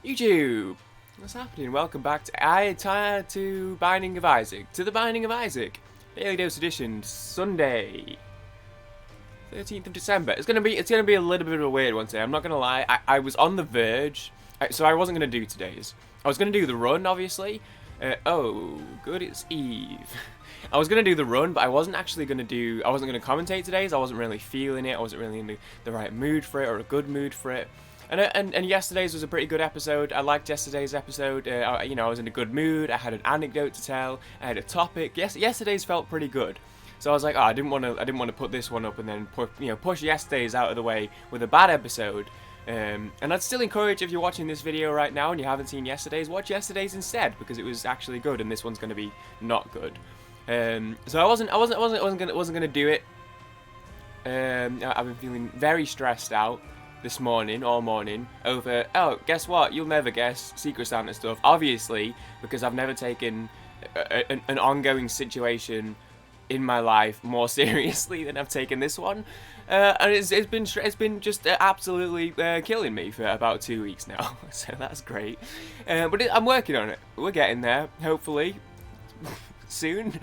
YouTube! What's happening? Welcome back to Binding of Isaac. To the Binding of Isaac. Daily Dose Edition, Sunday. 13th of December. It's gonna be a little bit of a weird one today, I'm not gonna lie. I was on the verge. So I wasn't gonna do today's. I was gonna do the run, obviously. Oh, good, it's Eve. I was gonna do the run, but I wasn't gonna commentate today's. I wasn't really feeling it. I wasn't really in the right mood for it, or a good mood for it. And yesterday's was a pretty good episode. I liked yesterday's episode. I was in a good mood. I had an anecdote to tell. I had a topic. Yesterday's felt pretty good. So I was like, oh, I didn't want to put this one up and then push yesterday's out of the way with a bad episode. And I'd still encourage, if you're watching this video right now and you haven't seen yesterday's, watch yesterday's instead, because it was actually good, and this one's going to be not good. So I wasn't gonna do it. I've been feeling very stressed out this morning, all morning, over, oh, guess what, you'll never guess, Secret Santa stuff, obviously, because I've never taken an ongoing situation in my life more seriously than I've taken this one, and it's been just absolutely killing me for about 2 weeks now, so that's great, but I'm working on it, we're getting there, hopefully, soon,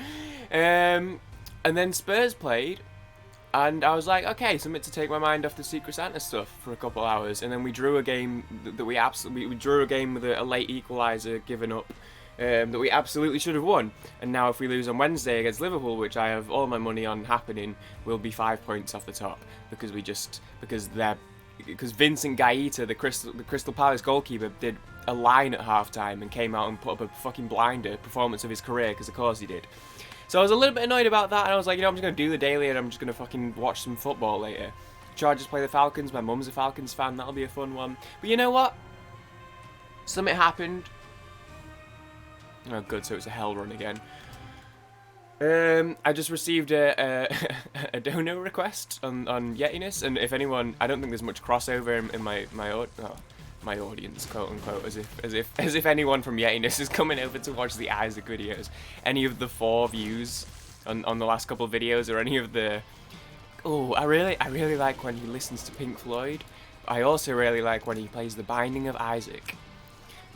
and then Spurs played, and I was like, okay, something to take my mind off the Secret Santa stuff for a couple hours. And then we drew a game that we drew a game with a late equaliser given up that we absolutely should have won. And now if we lose on Wednesday against Liverpool, which I have all my money on happening, we'll be 5 points off the top because Vincent Gaeta, the Crystal Palace goalkeeper, did a line at half-time and came out and put up a fucking blinder performance of his career, because of course he did. So I was a little bit annoyed about that, and I was like, I'm just going to do the daily, and I'm just going to fucking watch some football later. Chargers play the Falcons, my mum's a Falcons fan, that'll be a fun one. But you know what? Something happened. Oh good, so it's a hell run again. I just received a dono request on Yetiness, and if anyone, I don't think there's much crossover in my audience, quote unquote, as if anyone from Yetiness is coming over to watch the Isaac videos. Any of the 4 views on the last couple of videos, or any of the, oh, I really like when he listens to Pink Floyd. I also really like when he plays The Binding of Isaac.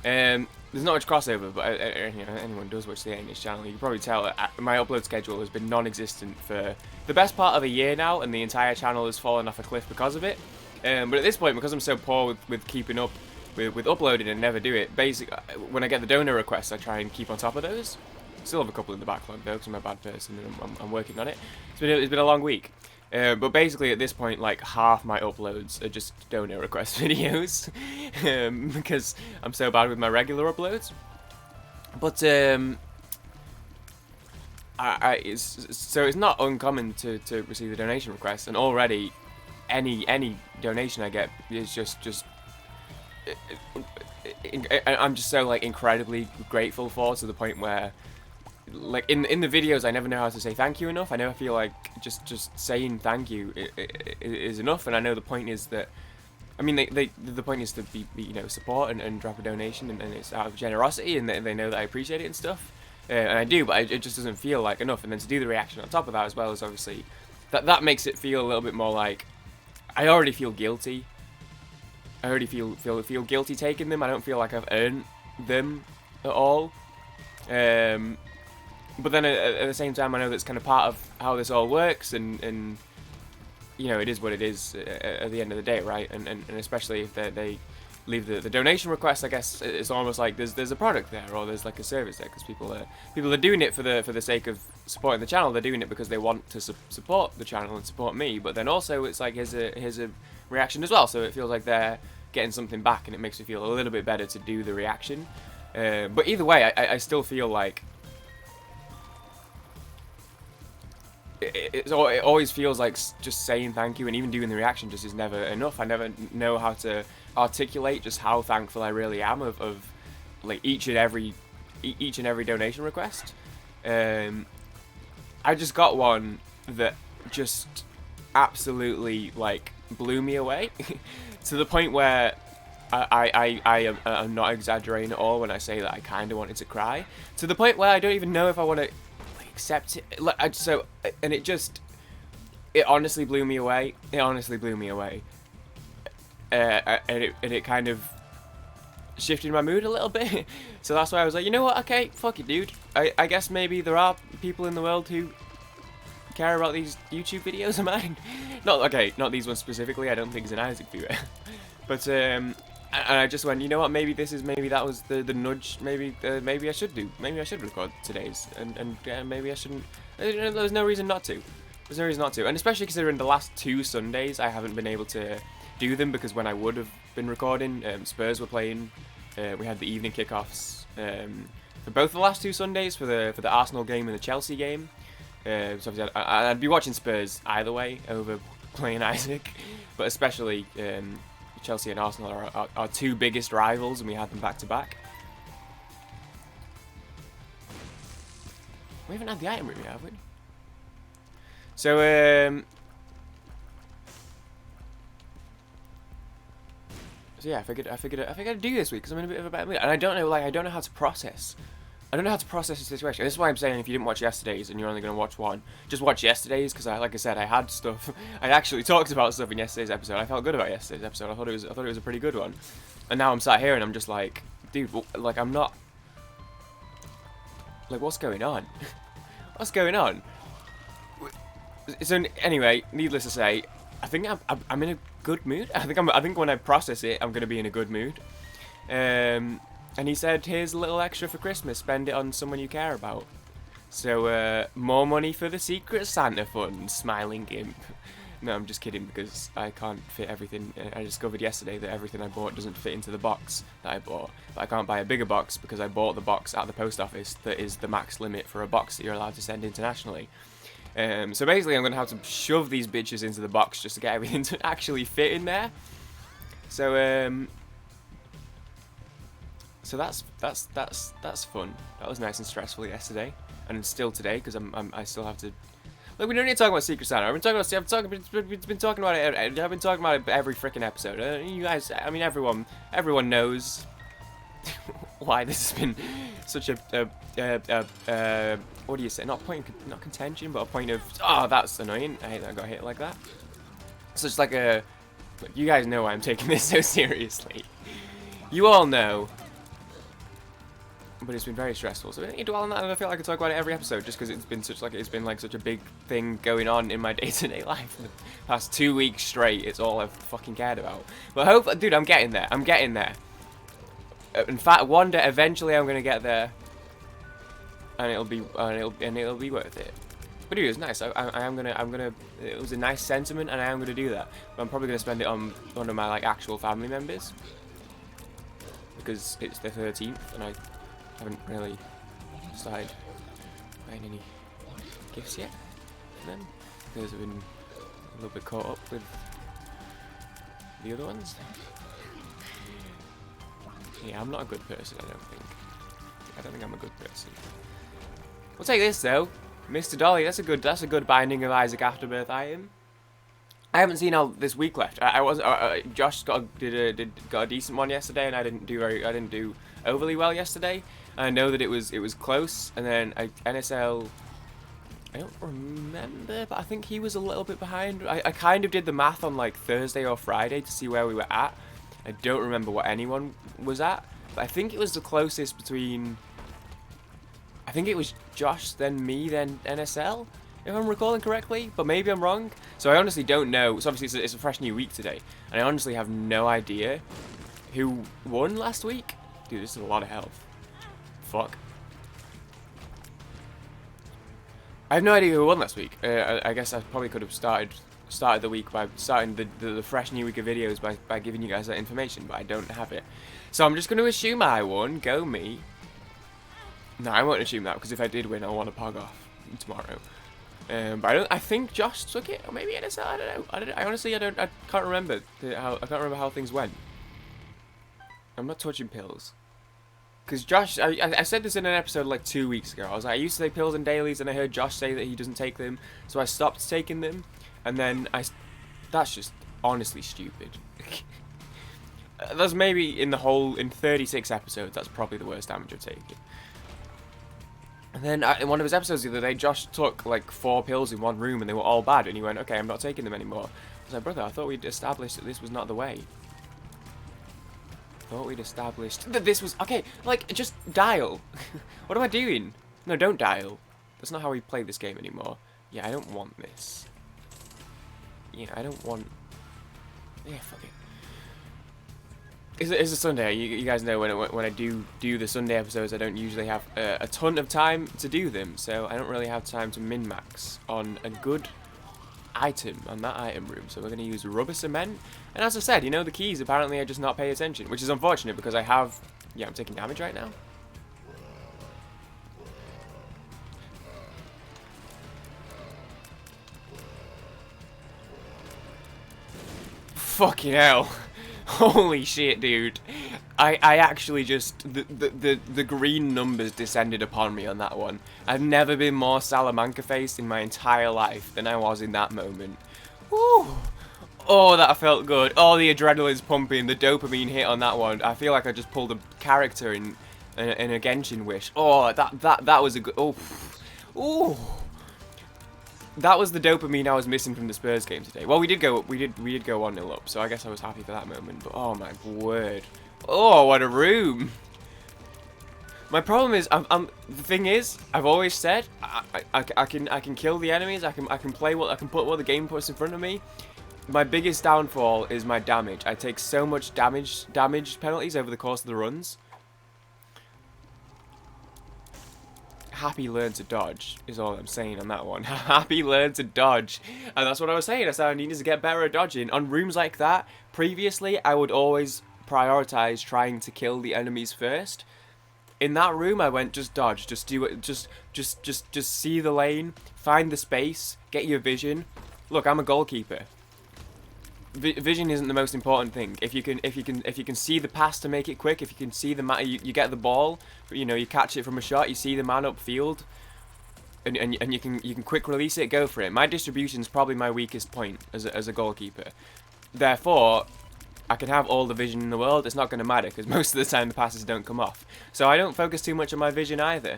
There's not much crossover, but anyone does watch the Yetiness channel, you can probably tell that my upload schedule has been non-existent for the best part of a year now, and the entire channel has fallen off a cliff because of it. But at this point, because I'm so poor with keeping up with uploading and never do it, basically, when I get the donor requests, I try and keep on top of those. Still have a couple in the backlog though, because I'm a bad person and I'm working on it. It's been a long week. But basically at this point, like, half my uploads are just donor request videos, because I'm so bad with my regular uploads. But so it's not uncommon to receive a donation request, and already any donation I get is just I'm just so, like, incredibly grateful for, to the point where, like, in the videos, I never know how to say thank you enough. I never feel like just saying thank you is enough. And I know the point is that, I mean, the point is to be support and drop a donation, and it's out of generosity, and they know that I appreciate it and stuff. And I do, but it just doesn't feel like enough. And then to do the reaction on top of that, as well, as obviously that makes it feel a little bit more like I already feel guilty. I already feel guilty taking them. I don't feel like I've earned them at all. But then at the same time, I know that's kind of part of how this all works, and it is what it is at the end of the day, right? And especially if they leave the donation request, I guess it's almost like there's a product there, or there's like a service there, because people are doing it for the sake of supporting the channel. They're doing it because they want to support the channel and support me. But then also it's like here's a reaction as well, so it feels like they're getting something back, and it makes me feel a little bit better to do the reaction. But either way, I still feel like it always feels like just saying thank you, and even doing the reaction just is never enough. I never know how to articulate just how thankful I really am of like each and every donation request. I just got one that just absolutely, like, blew me away to the point where I am not exaggerating at all when I say that I kind of wanted to cry, to the point where I don't even know if I want to accept it. Like, it honestly blew me away. And it kind of shifted my mood a little bit. So that's why I was like, you know what? Okay, fuck it, dude. I guess maybe there are people in the world who care about these YouTube videos of mine. Not these ones specifically. I don't think he's an Isaac viewer. But and I just went, you know what? Maybe that was the nudge. Maybe I should record today's, and maybe I shouldn't. There's no reason not to. There's no reason not to, and especially considering the last 2 Sundays I haven't been able to do them because when I would have been recording, Spurs were playing. We had the evening kickoffs for both the last 2 Sundays for the Arsenal game and the Chelsea game. So obviously I'd be watching Spurs either way over playing Isaac, but especially Chelsea and Arsenal are our 2 biggest rivals, and we had them back to back. We haven't had the item room yet, have we? So yeah, I figured I'd do this week because I'm in a bit of a bad mood, and I don't know how to process. I don't know how to process the situation. This is why I'm saying if you didn't watch yesterday's and you're only going to watch one, just watch yesterday's because like I said, I had stuff. I actually talked about stuff in yesterday's episode. I felt good about yesterday's episode. I thought it was a pretty good one. And now I'm sat here and I'm just like, dude, like I'm not. Like, what's going on? What's going on? So anyway, needless to say, I think I'm in a good mood. I think when I process it, I'm going to be in a good mood. And he said, here's a little extra for Christmas, spend it on someone you care about. So, more money for the Secret Santa Fund, smiling imp. No, I'm just kidding because I can't fit everything. I discovered yesterday that everything I bought doesn't fit into the box that I bought. But I can't buy a bigger box because I bought the box at the post office that is the max limit for a box that you're allowed to send internationally. So basically I'm going to have to shove these bitches into the box just to get everything to actually fit in there. So, So that's fun. That was nice and stressful yesterday, and still today because I still have to. Look, we don't need to talk about Secret Santa. We've been talking about it. I've been talking about it every freaking episode. You guys, I mean, everyone knows why this has been such a what do you say? Not contention, but a point of that's annoying. I hate that I got hit like that. So it's like a. You guys know why I'm taking this so seriously. You all know. But it's been very stressful, so I don't need to dwell on that, and I feel like I can talk about it every episode, just because it's been such a big thing going on in my day-to-day life. For the past 2 weeks straight, it's all I've fucking cared about. But dude, I'm getting there. I'm getting there. In fact, one day, eventually, I'm gonna get there, and it'll be worth it. But dude, it was nice. I'm gonna. It was a nice sentiment, and I am gonna do that. But I'm probably gonna spend it on one of my actual family members, because it's the 13th, and I haven't really started buying any gifts yet for them because I've been a little bit caught up with the other ones. Yeah, I'm not a good person, I don't think I'm a good person. We'll take this though. Mr. Dolly, that's a good Binding of Isaac Afterbirth item. I haven't seen how this week left. Josh got a decent one yesterday, and I didn't do overly well yesterday. I know that it was close, and then NSL. I don't remember, but I think he was a little bit behind. I kind of did the math on Thursday or Friday to see where we were at. I don't remember what anyone was at, but I think it was the closest between. I think it was Josh, then me, then NSL. If I'm recalling correctly, but maybe I'm wrong. So I honestly don't know. So obviously it's a fresh new week today, and I honestly have no idea who won last week. Dude, this is a lot of health. Fuck. I have no idea who won last week. I guess I probably could have started the week by starting the fresh new week of videos by giving you guys that information, but I don't have it. So I'm just going to assume I won. Go me. No, I won't assume that, because if I did win, I'll want to pog off tomorrow. But I think Josh took it, or maybe NSL. I don't know. I honestly can't remember how things went. I'm not touching pills. Because Josh, I said this in an episode 2 weeks ago. I was like, I used to take pills and dailies, and I heard Josh say that he doesn't take them, so I stopped taking them. And then that's just honestly stupid. That's maybe in 36 episodes, that's probably the worst damage I've taken. And then in one of his episodes the other day, Josh took 4 pills in one room, and they were all bad. And he went, "Okay, I'm not taking them anymore." I was like, "Brother, I thought we'd established that this was not the way." Thought we'd established that this was okay. Like, just dial. What am I doing? No, don't dial. That's not how we play this game anymore. Yeah, I don't want this. Yeah, I don't want. Yeah, fuck it. It's a Sunday. You guys know when I do the Sunday episodes, I don't usually have a ton of time to do them, so I don't really have time to min-max on a good item on that item room. So we're going to use rubber cement, and as I said, you know, the keys apparently I just not pay attention, which is unfortunate because I have. Yeah, I'm taking damage right now. Fucking hell. Holy shit, dude. I actually just the green numbers descended upon me on that one. I've never been more Salamanca faced in my entire life than I was in that moment. Woo! Oh, that felt good. Oh, the adrenaline's pumping, the dopamine hit on that one. I feel like I just pulled a character in a Genshin Wish. Oh, that was a good. Oh, oh. That was the dopamine I was missing from the Spurs game today. Well, we did go 1-0 up, so I guess I was happy for that moment. But oh my word, oh what a room! My problem is, the thing is, I've always said I can kill the enemies. I can put what the game puts in front of me. My biggest downfall is my damage. I take so much damage penalties over the course of the runs. Happy learn to dodge is all I'm saying on that one. Happy learn to dodge. And that's what I was saying. I said I needed to get better at dodging. On rooms like that, previously I would always prioritize trying to kill the enemies first. In that room I went just dodge, just do it, just see the lane, find the space, get your vision. Look, I'm a goalkeeper. Vision isn't the most important thing. If you can see the pass to make it quick, if you can see the man, you get the ball, you know, you catch it from a shot, you see the man upfield, and you can quick release it, go for it. My distribution is probably my weakest point as a goalkeeper. Therefore, I can have all the vision in the world. It's not going to matter because most of the time the passes don't come off. So I don't focus too much on my vision either.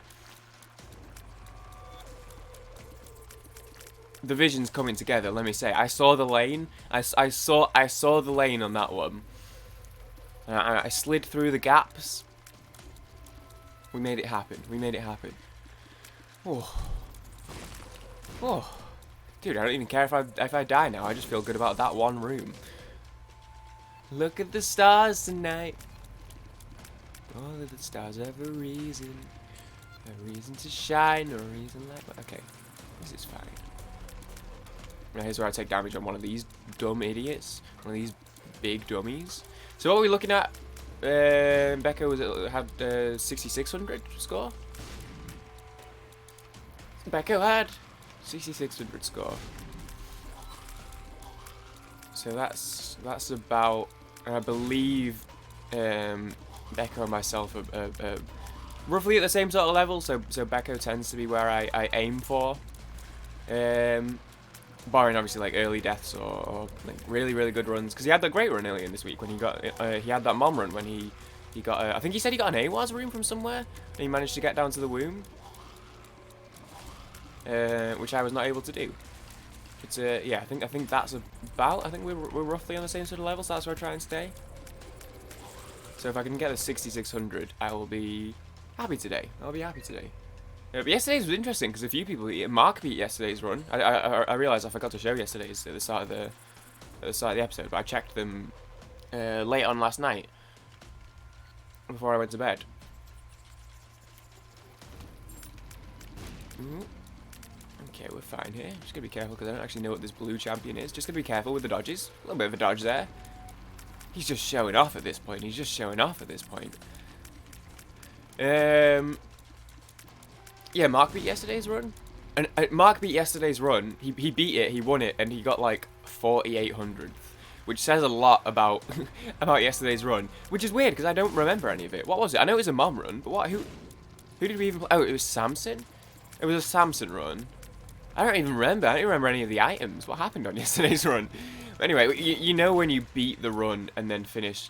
The vision's coming together, let me say. I saw the lane. I saw the lane on that one. I slid through the gaps. We made it happen. We made it happen. Oh. Oh. Dude, I don't even care if I die now. I just feel good about that one room. Look at the stars tonight. All of the stars have a reason. A reason to shine, a reason like... Okay. This is fine. Now here's where I take damage on one of these dumb idiots. One of these big dummies. So what are we looking at? Becco had 6,600 score. Becco had 6,600 score. So that's about, and I believe Becco and myself are roughly at the same sort of level. So Becco tends to be where I aim for. Barring obviously like early deaths or like really good runs, because he had that great run earlier in this week when he got he had that mom run when he got I think he said he got an AWAS room from somewhere and he managed to get down to the womb, which I was not able to do. It's yeah, I think that's about, I think we're roughly on the same sort of level, so that's where I try and stay. So if I can get the 6,600, I will be happy today. I'll be happy today. But yesterday's was interesting because a few people, Mark beat yesterday's run. I realised I forgot to show yesterday's at the start of the episode, but I checked them late on last night before I went to bed. Ooh. Okay, we're fine here. Just gonna be careful because I don't actually know what this blue champion is. Just gonna be careful with the dodges. A little bit of a dodge there. He's just showing off at this point. He's just showing off at this point. Yeah, Mark beat yesterday's run. And Mark beat yesterday's run. He beat it, he won it, and he got like 4,800th. Which says a lot about about yesterday's run. Which is weird, because I don't remember any of it. What was it? I know it was a mom run, but what? Who did we even play? Oh, it was Samson? It was a Samson run. I don't even remember. I don't even remember any of the items. What happened on yesterday's run? But anyway, you know when you beat the run and then finish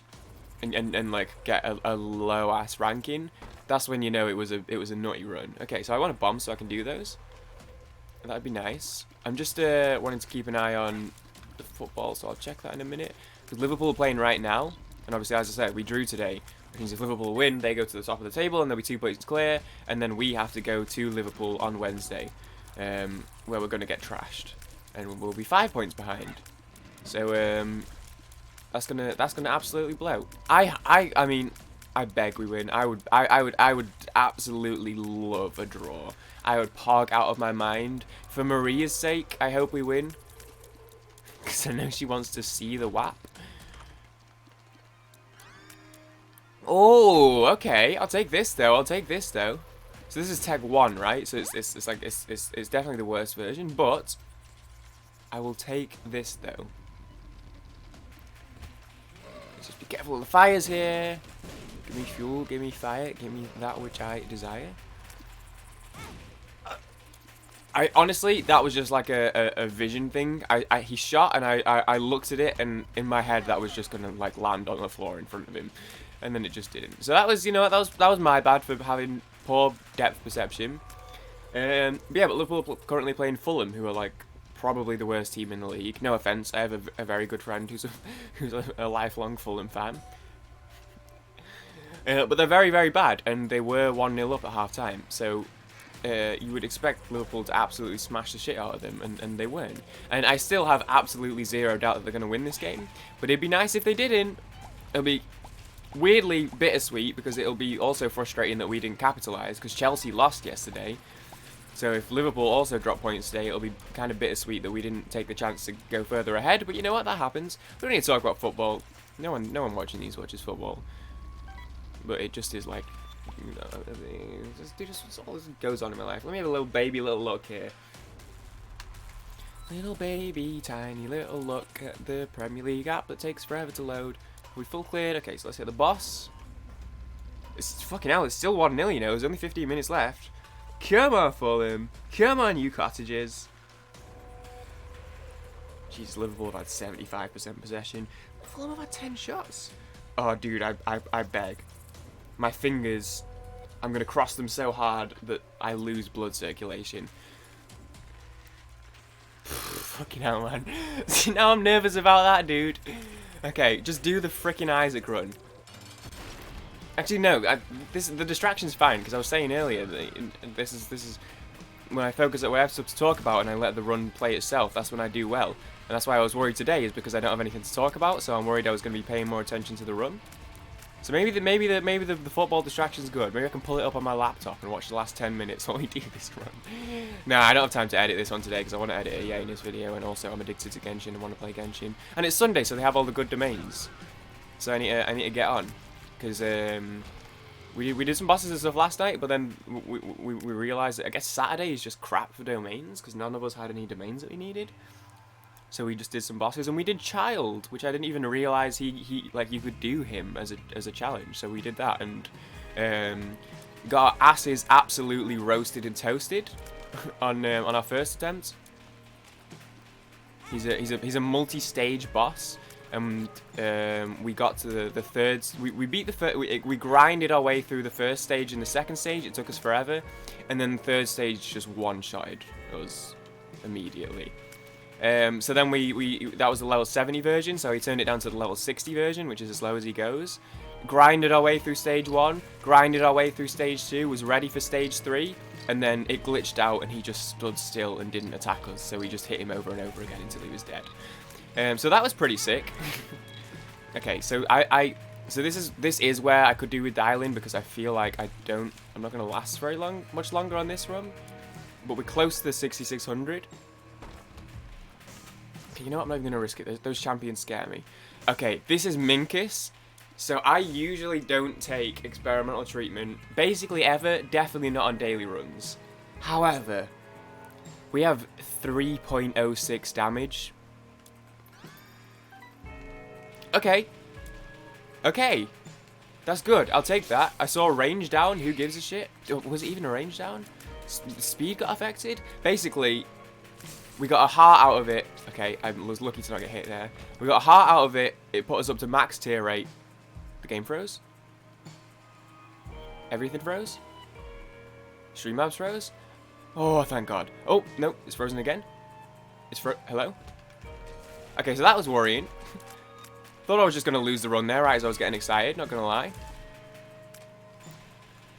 and like get a low ass ranking. That's when you know it was a nutty run. Okay, so I want a bomb so I can do those. That'd be nice. I'm just wanting to keep an eye on the football, so I'll check that in a minute. Because Liverpool are playing right now. And obviously, as I said, we drew today, which means if Liverpool win, they go to the top of the table, and there'll be 2 points clear, and then we have to go to Liverpool on Wednesday, where we're going to get trashed, and we'll be 5 points behind. So that's gonna absolutely blow. I mean, I beg we win. I would absolutely love a draw. I would pog out of my mind. For Maria's sake, I hope we win. Because I know she wants to see the WAP. Oh, okay. I'll take this though. I'll take this though. So this is Tech 1, right? So it's definitely the worst version, but I will take this though. Let's just be careful of the fires here. Give me fuel, give me fire, give me that which I desire. I honestly, that was just like a vision thing. He shot and I looked at it, and in my head that was just gonna like land on the floor in front of him, and then it just didn't. So that was, you know, that was my bad for having poor depth perception. But yeah, but Liverpool currently playing Fulham, who are like probably the worst team in the league. No offense, I have a very good friend who's a lifelong Fulham fan. But they're very, very bad, and they were 1-0 up at half time. So you would expect Liverpool to absolutely smash the shit out of them, and they weren't. And I still have absolutely zero doubt that they're going to win this game, but it'd be nice if they didn't. It'll be weirdly bittersweet, because it'll be also frustrating that we didn't capitalise, because Chelsea lost yesterday. So if Liverpool also drop points today, it'll be kind of bittersweet that we didn't take the chance to go further ahead. But you know what? That happens. We don't need to talk about football. No one watching these watches football. But it just is like, you know, just all this goes on in my life. Let me have a little look here. Little baby, tiny little look at the Premier League app that takes forever to load. Are we full cleared? Okay, so let's hit the boss. It's fucking hell, it's still 1-0, you know. There's only 15 minutes left. Come on, Fulham. Come on, you cottages. Jeez, Liverpool have had 75% possession. Fulham have had 10 shots. Oh, dude, I beg. My fingers, I'm going to cross them so hard that I lose blood circulation. Fucking hell, man. See, now I'm nervous about that, dude. Okay, just do the frickin' Isaac run. Actually, no. The distraction's fine, because I was saying earlier that this is when I focus on what I have stuff to talk about and I let the run play itself. That's when I do well, and that's why I was worried today, is because I don't have anything to talk about. So I'm worried I was going to be paying more attention to the run. So maybe the football distraction's good. Maybe I can pull it up on my laptop and watch the last 10 minutes while we do this run. Nah, I don't have time to edit this one today because I want to edit a Yetis video, and also I'm addicted to Genshin and want to play Genshin. And it's Sunday, so they have all the good domains. So I need to get on, because we did some bosses and stuff last night, but then we realised that I guess Saturday is just crap for domains because none of us had any domains that we needed. So we just did some bosses, and we did Child, which I didn't even realise he like you could do him as a challenge. So we did that, and got our asses absolutely roasted and toasted on our first attempt. He's a multi-stage boss, and we got to the third. We beat the first. We grinded our way through the first stage and the second stage. It took us forever, and then the third stage just one-shotted us immediately. So then that was the level 70 version, so he turned it down to the level 60 version, which is as slow as he goes. Grinded our way through stage 1, grinded our way through stage 2, was ready for stage 3, and then it glitched out and he just stood still and didn't attack us, so we just hit him over and over again until he was dead. So that was pretty sick. Okay, so so this is where I could do with dialing, because I feel like I'm not going to last much longer on this run, but we're close to the 6600. You know what, I'm not even going to risk it. Those champions scare me. Okay, this is Minkus. So I usually don't take experimental treatment, basically ever, definitely not on daily runs. However, we have 3.06 damage. Okay. Okay. That's good. I'll take that. I saw range down. Who gives a shit? Was it even a range down? Speed got affected? Basically, we got a heart out of it. Okay, I was lucky to not get hit there. We got a heart out of it. It put us up to max tier rate. The game froze. Everything froze. Stream maps froze. Oh, thank God. Oh, no, it's frozen again. Hello? Okay, so that was worrying. Thought I was just going to lose the run there, right, as I was getting excited, not going to lie.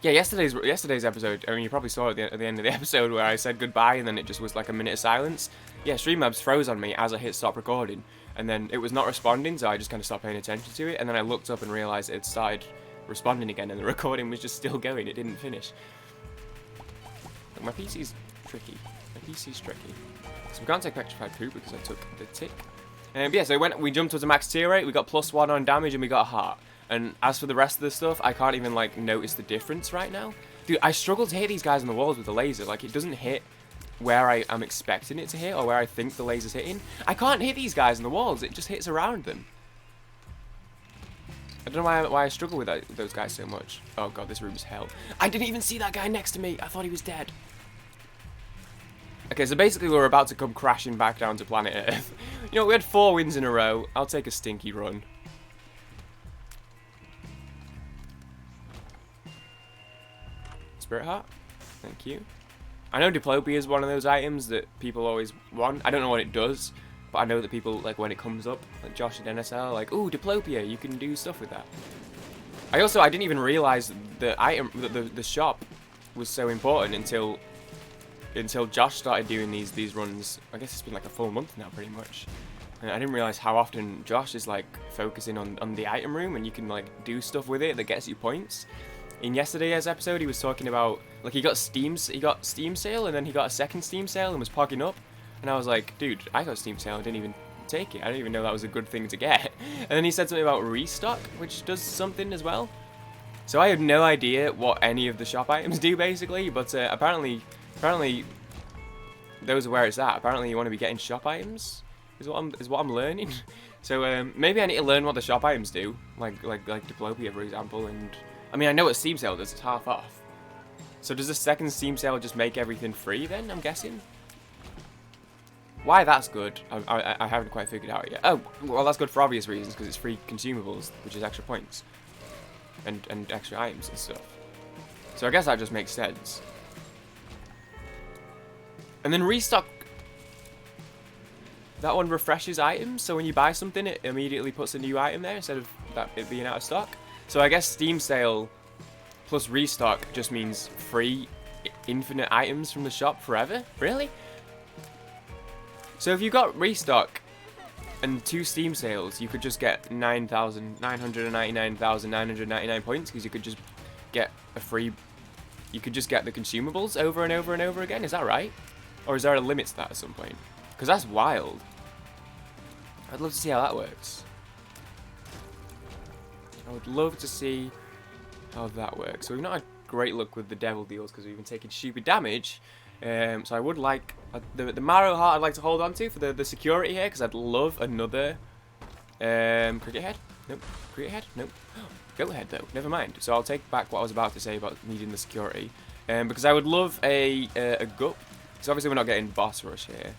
Yeah, yesterday's episode, I mean, you probably saw it at the end of the episode where I said goodbye and then it just was like a minute of silence. Yeah, Streamlabs froze on me as I hit stop recording. And then it was not responding, so I just kind of stopped paying attention to it. And then I looked up and realised it started responding again and the recording was just still going. It didn't finish. Look, my PC's tricky. My PC's tricky. So we can't take petrified poop because I took the tick. Yeah, so we jumped to a max tier rate, we got +1 on damage and we got a heart. And as for the rest of the stuff, I can't even, like, notice the difference right now. Dude, I struggle to hit these guys on the walls with the laser. Like, it doesn't hit where I am expecting it to hit or where I think the laser's hitting. I can't hit these guys on the walls. It just hits around them. I don't know why I struggle with those guys so much. Oh, God, this room is hell. I didn't even see that guy next to me. I thought he was dead. Okay, so basically we're about to come crashing back down to planet Earth. You know, we had 4 wins in a row. I'll take a stinky run. Spirit Heart, thank you. I know Diplopia is one of those items that people always want. I don't know what it does, but I know that people, like, when it comes up, like Josh and NSL, are like, ooh, Diplopia, you can do stuff with that. I didn't even realize the item, the shop was so important until Josh started doing these runs. I guess it's been like a full month now, pretty much. And I didn't realize how often Josh is, like, focusing on the item room, and you can, like, do stuff with it that gets you points. In yesterday's episode, he was talking about, like, he got Steam sale, and then he got a second Steam sale and was pogging up. And I was like, dude, I got Steam sale, I didn't even take it. I didn't even know that was a good thing to get. And then he said something about restock, which does something as well. So I have no idea what any of the shop items do, basically. But apparently, those are where it's at. Apparently, you want to be getting shop items, is what I'm learning. So maybe I need to learn what the shop items do, like Diplopia, for example, and. I mean, I know what Steam Sale does, it's half off. So does the second Steam Sale just make everything free then, I'm guessing? Why that's good, I haven't quite figured out yet. Oh, well that's good for obvious reasons, because it's free consumables, which is extra points. And extra items and stuff. So I guess that just makes sense. And then restock... That one refreshes items, so when you buy something, it immediately puts a new item there, instead of it being out of stock. So I guess Steam Sale plus restock just means free infinite items from the shop forever? Really? So if you got restock and 2 Steam Sales, you could just get 999,999 points, because you could just get a free... You could just get the consumables over and over and over again, is that right? Or is there a limit to that at some point? Because that's wild. I'd love to see how that works. I would love to see how that works. So we've not had great luck with the devil deals because we've been taking stupid damage. So I would like the Marrow Heart I'd like to hold on to for the security here, because I'd love another cricket head. Nope. Cricket head? Nope. Goat head though. Never mind. So I'll take back what I was about to say about needing the security. Because I would love a gup. Because obviously we're not getting boss rush here,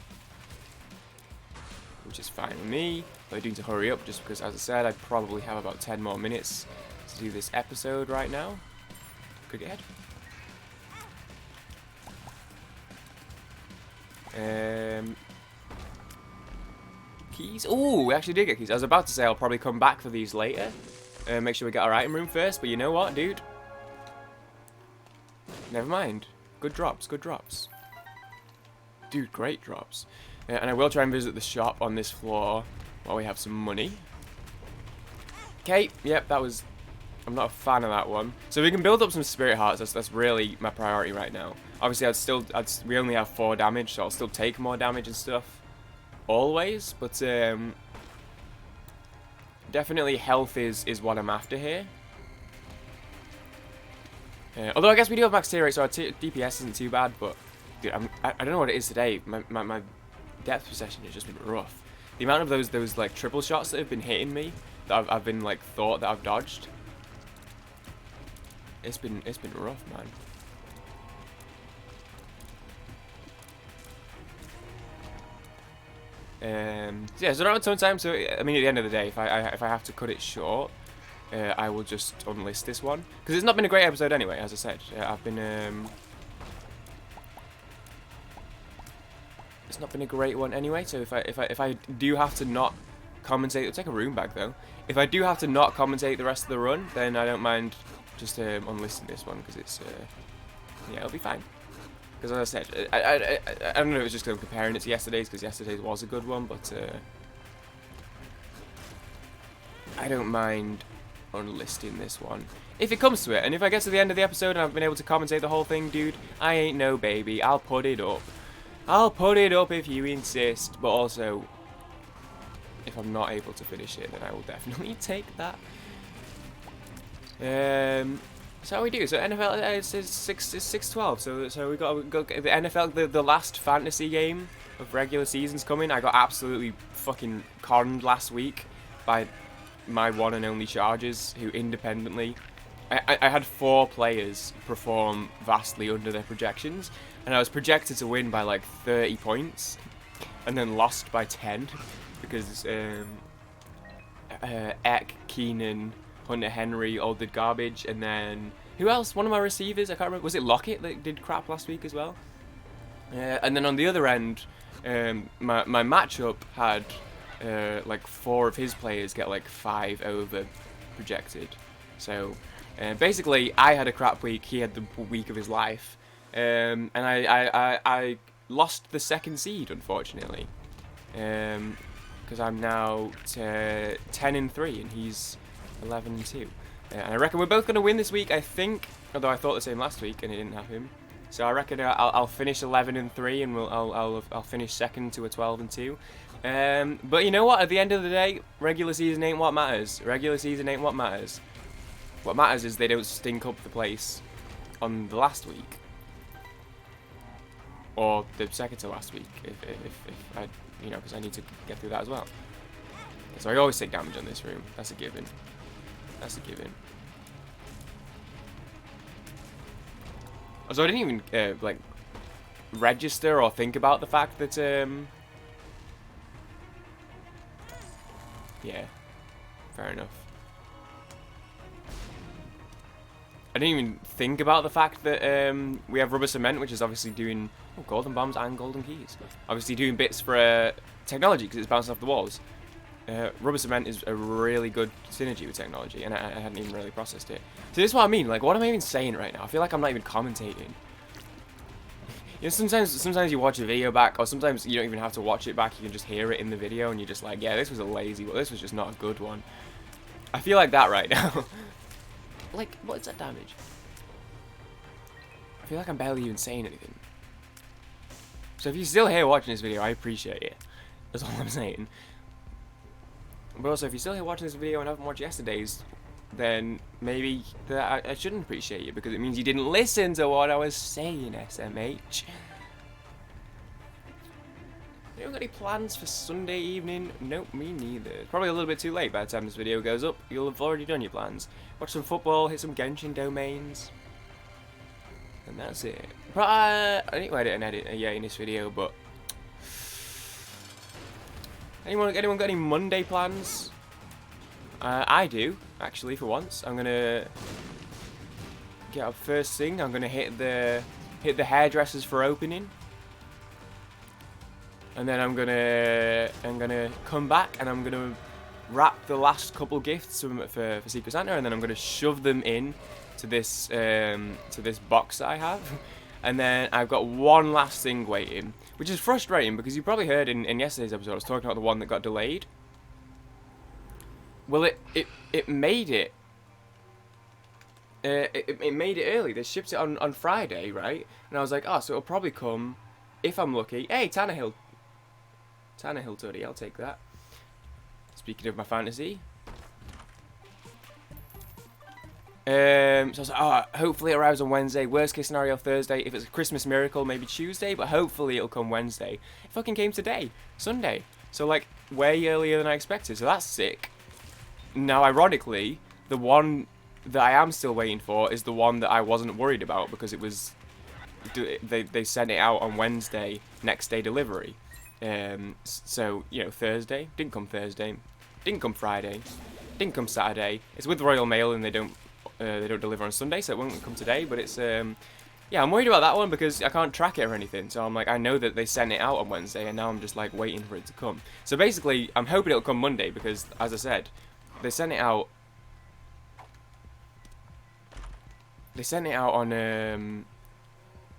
which is fine with me. But I do need to hurry up just because, as I said, I probably have about 10 more minutes to do this episode right now. Cricket head. Keys? Oh, we actually did get keys. I was about to say I'll probably come back for these later. Make sure we get our item room first, but you know what, dude? Never mind. Good drops, good drops. Dude, great drops. And I will try and visit the shop on this floor while we have some money. Okay, yep, that was... I'm not a fan of that one. So we can build up some spirit hearts. That's really my priority right now. Obviously, we only have 4 damage, so I'll still take more damage and stuff. Always, but definitely health is what I'm after here. Although I guess we do have max tier rate, so our DPS isn't too bad, but dude, I don't know what it is today. My depth perception has just been rough. The amount of those like triple shots that have been hitting me, that I've been like thought that I've dodged. It's been rough, man. So yeah, so I don't have a ton of time. So I mean, at the end of the day, if I have to cut it short, I will just unlist this one, because it's not been a great episode anyway. As I said, I've been it's not been a great one anyway. So if I do have to not commentate. It's like a room bag though. If I do have to not commentate the rest of the run, then I don't mind just unlisting this one because it's yeah, it'll be fine. Because as I said, I don't know if it's just because I'm comparing it to yesterday's, because yesterday's was a good one, but I don't mind unlisting this one. If it comes to it, and if I get to the end of the episode and I've been able to commentate the whole thing, dude, I ain't no baby. I'll put it up. I'll put it up if you insist, but also, if I'm not able to finish it, then I will definitely take that. So how we do? So NFL it's 6-12. So we got the NFL, the last fantasy game of regular season's coming. I got absolutely fucking conned last week by my one and only Chargers, who independently, I had 4 players perform vastly under their projections, and I was projected to win by like 30 points, and then lost by 10 because Eck, Keenan, Hunter Henry all did garbage, and then who else? One of my receivers, I can't remember. Was it Lockett that did crap last week as well? And then on the other end, my matchup had like 4 of his players get like 5 over projected. So basically, I had a crap week. He had the week of his life, and I lost the 2nd seed, unfortunately, because I'm now 10-3 and he's 11-2. And I reckon we're both going to win this week, I think. Although I thought the same last week and it didn't happen. So I reckon I'll finish 11-3 and I'll finish second to a 12-2. But you know what? At the end of the day, regular season ain't what matters. Regular season ain't what matters. What matters is they don't stink up the place on the last week, or the second to last week. If I, you know, because I need to get through that as well. So I always take damage on this room. That's a given. That's a given. So I didn't even like register or think about the fact that yeah, fair enough. I didn't even think about the fact that we have rubber cement, which is obviously doing golden bombs and golden keys. Obviously doing bits for technology because it's bouncing off the walls. Rubber cement is a really good synergy with technology, and I hadn't even really processed it. So this is what I mean. Like, what am I even saying right now? I feel like I'm not even commentating. You know, sometimes you watch a video back, or sometimes you don't even have to watch it back. You can just hear it in the video, and you're just like, yeah, this was a lazy one. This was just not a good one. I feel like that right now. Like, what is that damage? I feel like I'm barely even saying anything. So if you're still here watching this video, I appreciate it. That's all I'm saying. But also, if you're still here watching this video and haven't watched yesterday's, then maybe I shouldn't appreciate you, because it means you didn't listen to what I was saying, SMH. Anyone got any plans for Sunday evening? Nope, me neither. It's probably a little bit too late by the time this video goes up. You'll have already done your plans. Watch some football, hit some Genshin domains. And that's it. But I need to edit a Yeti in this video, but anyone got any Monday plans? I do, actually, for once. I'm gonna get up first thing. I'm gonna hit the hairdressers for opening, and then I'm gonna come back and I'm gonna wrap the last couple gifts for Secret Santa, and then I'm gonna shove them in to this box that I have. And then I've got one last thing waiting, which is frustrating because you probably heard in yesterday's episode I was talking about the one that got delayed. Well, it made it. It made it early. They shipped it on Friday, right? And I was like, oh, so it'll probably come, if I'm lucky. Hey, Tannehill Toddy, I'll take that. Speaking of my fantasy. So I was like, oh, hopefully it arrives on Wednesday. Worst case scenario, Thursday. If it's a Christmas miracle, maybe Tuesday. But hopefully it'll come Wednesday. It fucking came today, Sunday. So like way earlier than I expected. So that's sick. Now, ironically, the one that I am still waiting for is the one that I wasn't worried about because it was they sent it out on Wednesday, next day delivery. So you know, Thursday didn't come Thursday, didn't come Friday, didn't come Saturday. It's with Royal Mail and they don't deliver on Sunday, so it won't come today. But it's Yeah, I'm worried about that one because I can't track it or anything. So I'm like, I know that they sent it out on Wednesday, and now I'm just like waiting for it to come. So basically, I'm hoping it'll come Monday because, as I said, they sent it out. They sent it out on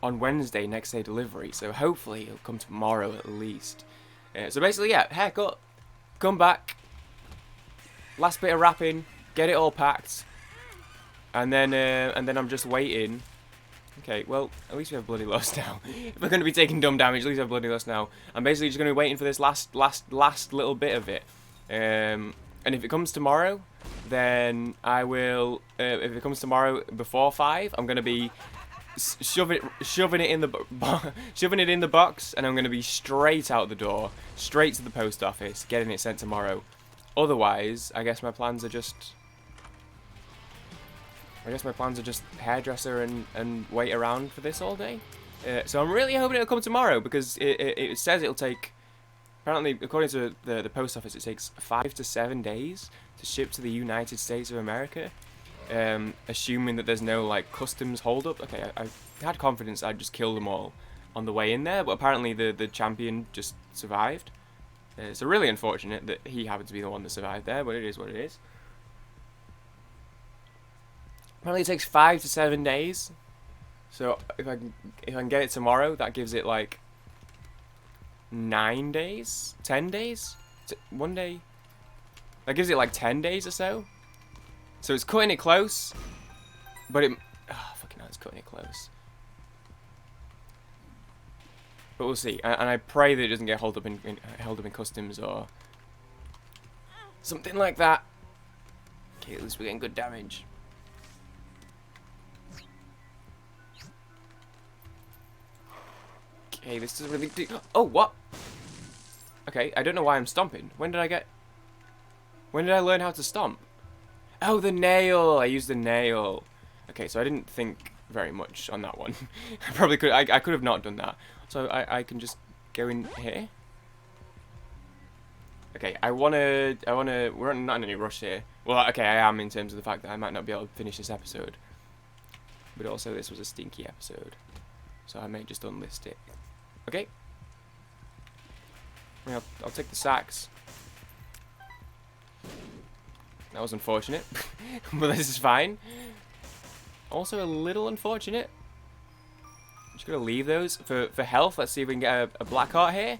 Wednesday, next day delivery. So hopefully it'll come tomorrow at least. So basically, yeah, haircut, come back, last bit of wrapping, get it all packed, and then I'm just waiting. Okay, well, at least we have bloody loss now. If we're going to be taking dumb damage, at least we have bloody loss now. I'm basically just going to be waiting for this last little bit of it. And if it comes tomorrow, then I will. If it comes tomorrow before 5, I'm going to be shoving it in the box, and I'm going to be straight out the door, straight to the post office, getting it sent tomorrow. Otherwise, I guess my plans are just hairdresser and wait around for this all day. So I'm really hoping it'll come tomorrow because it says it'll take, apparently according to the post office, it takes 5 to 7 days to ship to the United States of America. Assuming that there's no like customs hold up. Okay, I had confidence I'd just kill them all on the way in there, but apparently the champion just survived. So really unfortunate that he happened to be the one that survived there, but it is what it is. Apparently it takes 5 to 7 days. So if I can get it tomorrow, that gives it like 9 days, 10 days, 1 day. That gives it like 10 days or so. So it's cutting it close, but fucking hell, it's cutting it close. But we'll see, and I pray that it doesn't get held up in customs or something like that. Okay, at least we're getting good damage. Okay, this is really deep. Oh, what? Okay, I don't know why I'm stomping. When did I learn how to stomp? Oh, the nail! I used the nail. Okay, so I didn't think very much on that one. I probably could. I could have not done that. So I can just go in here. Okay, we're not in any rush here. Well, okay, I am in terms of the fact that I might not be able to finish this episode. But also, this was a stinky episode, so I may just unlist it. Okay. I'll take the sacks. That was unfortunate, but this is fine. Also a little unfortunate. I'm just gonna leave those for health. Let's see if we can get a black heart here.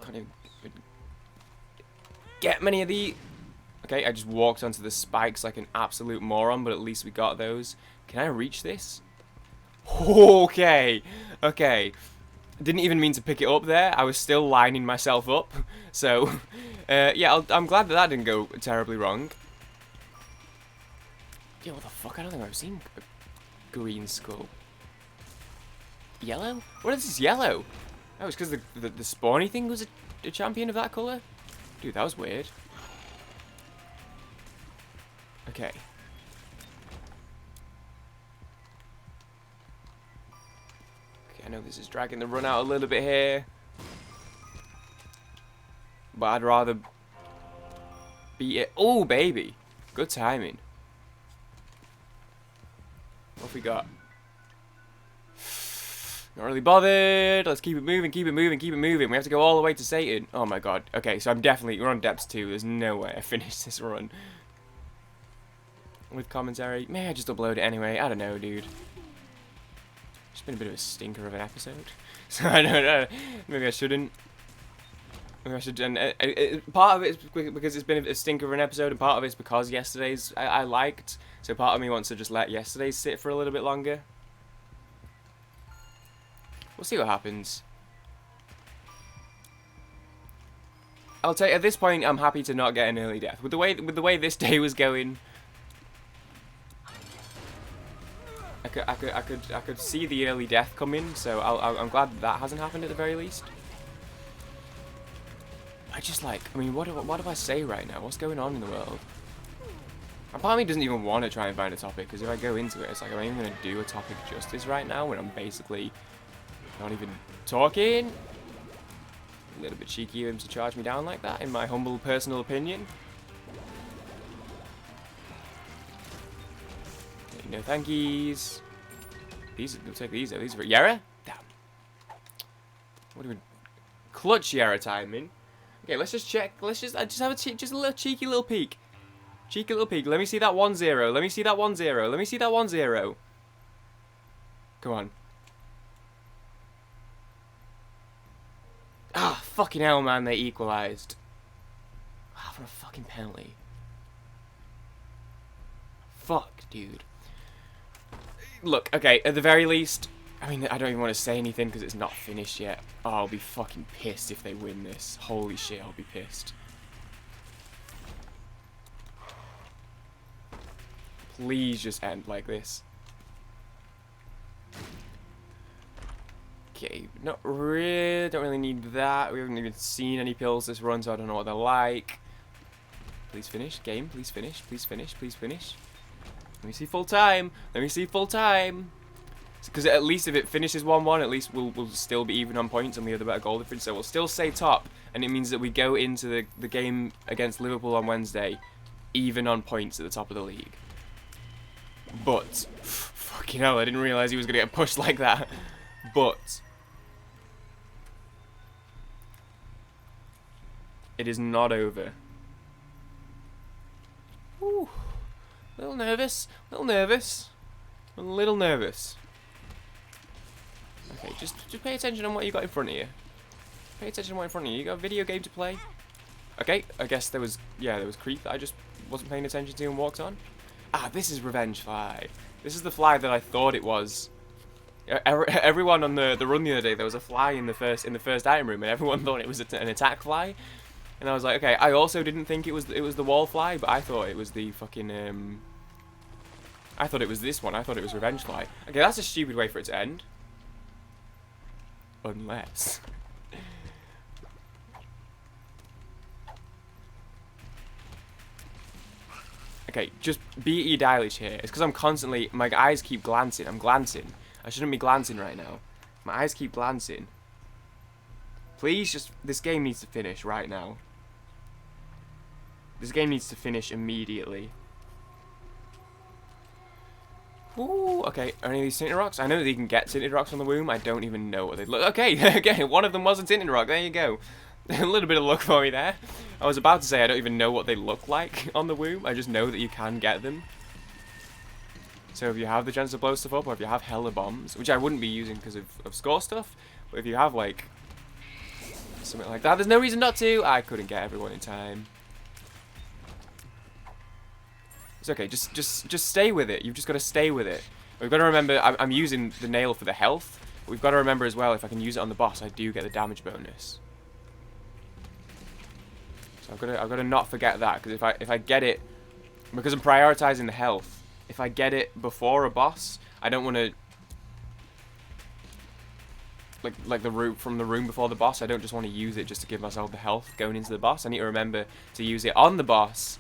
Can't even get many of the. Okay, I just walked onto the spikes like an absolute moron, but at least we got those. Can I reach this? Okay, okay. Didn't even mean to pick it up there. I was still lining myself up. So, yeah, I'm glad that didn't go terribly wrong. Yo, what the fuck? I don't think I've seen a green skull. Yellow? What is this yellow? Oh, it's because the spawny thing was a champion of that colour? Dude, that was weird. Okay. I know this is dragging the run out a little bit here, but I'd rather beat it. Oh, baby. Good timing. What have we got? Not really bothered. Let's keep it moving, keep it moving, keep it moving. We have to go all the way to Satan. Oh my god. Okay, so we're on depths 2. There's no way I finish this run with commentary. May I just upload it anyway? I don't know, dude. It's been a bit of a stinker of an episode, so I don't know. Maybe I shouldn't. Maybe I should. And part of it is because it's been a stinker of an episode, and part of it's because yesterday's I liked. So part of me wants to just let yesterday's sit for a little bit longer. We'll see what happens. I'll tell you, at this point, I'm happy to not get an early death with the way this day was going. I could see the early death coming, so I'm glad that hasn't happened at the very least. I mean, what do I say right now? What's going on in the world? And part of me doesn't even want to try and find a topic, because if I go into it, it's like, am I even going to do a topic justice right now when I'm basically not even talking? A little bit cheeky of him to charge me down like that, in my humble personal opinion. No thankies. These, we'll take these. These are for Yara? Damn. What do we... Clutch Yara timing. Okay, let's just check. Let's just have a just a little cheeky little peek. Cheeky little peek. Let me see that 1-0. Let me see that 1-0. Let me see that 1-0. Come on. Ah, fucking hell, man. They equalised. Ah, what a fucking penalty. Fuck, dude. Look, okay, at the very least, I mean, I don't even want to say anything because it's not finished yet. Oh, I'll be fucking pissed if they win this. Holy shit, I'll be pissed. Please just end like this. Okay, not really, don't really need that. We haven't even seen any pills this run, so I don't know what they're like. Please finish, game, please finish, please finish, please finish. Let me see full time. Let me see full time. Because at least if it finishes 1-1, at least we'll still be even on points and we have the better goal difference. So we'll still stay top. And it means that we go into the game against Liverpool on Wednesday even on points at the top of the league. But, fucking hell, I didn't realise he was going to get pushed like that. But, it is not over. Ooh. A little nervous, a little nervous, a little nervous. Okay, just pay attention on what you got in front of you. Pay attention on what in front of you. You got a video game to play. Okay, I guess there was creep that I just wasn't paying attention to and walked on. Ah, this is Revenge Fly. This is the fly that I thought it was. Everyone on the run the other day, there was a fly in the first item room, and everyone thought it was an attack fly. And I was like, okay, I also didn't think it was the wall fly, but I thought it was the fucking I thought it was this one. I thought it was Revenge Fly. Okay, that's a stupid way for it to end. Unless. Okay, just be at your dialage here. It's because I'm constantly, my eyes keep glancing. I'm glancing. I shouldn't be glancing right now. My eyes keep glancing. Please just, this game needs to finish right now. This game needs to finish immediately. Ooh, okay, are any of these tinted rocks? I know that you can get tinted rocks on the womb. I don't even know what they look. Okay, again, one of them was a tinted rock. There you go. A little bit of luck for me there. I was about to say I don't even know what they look like on the womb. I just know that you can get them. So if you have the chance to blow stuff up, or if you have hella bombs, which I wouldn't be using because of score stuff, but if you have like something like that, there's no reason not to. I couldn't get everyone in time. It's okay, just stay with it. You've just got to stay with it. We've got to remember, I'm using the nail for the health. But we've got to remember as well, if I can use it on the boss, I do get the damage bonus. So I've got to not forget that, because if I get it, because I'm prioritizing the health. If I get it before a boss, I don't want to like the route from the room before the boss. I don't just want to use it just to give myself the health going into the boss. I need to remember to use it on the boss